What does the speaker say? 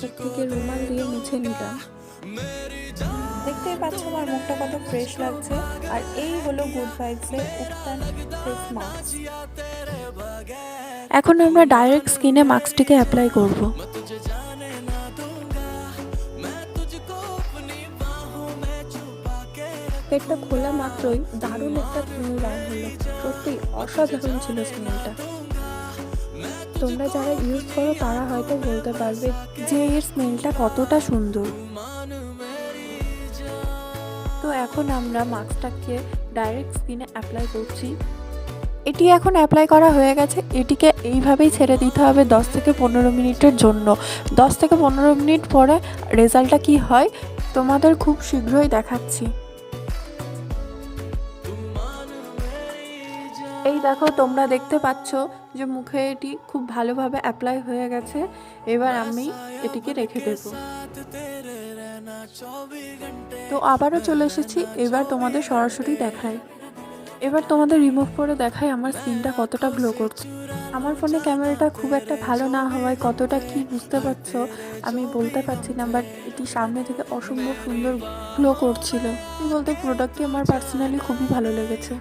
থেকে রুমাল দিয়ে মুছে নিলাম। দেখতেই পাচ্ছ আমার মুখটা কত ফ্রেশ লাগছে। আর এই হলো গুড ভাইবসের উবটান ফেস মাস্ক। এখন আমরা ডাইরেক্ট স্কিনে মাস্কটিকে অ্যাপ্লাই করব। প্যাকেটটা খোলা মাত্রই দারুণ একটা স্মেল বার হলো। সত্যি অসাধারণ ছিল স্মেলটা। তোমরা যারা ইউজ করো তারা হয়তো বলতে পারবে যে এর স্মেলটা কতটা সুন্দর। তো এখন আমরা মাস্কটাকে ডাইরেক্ট স্কিনে অ্যাপ্লাই করছি। এটি এখন অ্যাপ্লাই করা হয়ে গেছে। এটিকে এইভাবেই ছেড়ে দিতে হবে 10 থেকে 15 মিনিটের জন্য। 10 থেকে 15 মিনিট পরে রেজাল্টটা কি হয় তোমাদের খুব শীঘ্রই দেখাচ্ছি। এই দেখো, তোমরা দেখতে পাচ্ছ যে মুখে এটি খুব ভালোভাবে অ্যাপ্লাই হয়ে গেছে। এবার আমি এটিকে রেখে দেব। তো আবারও চলে এসেছি। এবার তোমাদের সরাসরি দেখাই। এবার তোমাদের রিমুভ করে দেখাই আমার স্কিনটা কতটা গ্লো করছে। আমার ফোনে ক্যামেরাটা খুব একটা ভালো না হওয়ায় কতটা কি বুঝতে পারছো আমি বলতে পারছি না, বাট এটি সামনে থেকে অসম্ভব সুন্দর গ্লো করছিল। বলতে প্রোডাক্টটি আমার পার্সোনালি খুবই ভালো লেগেছে।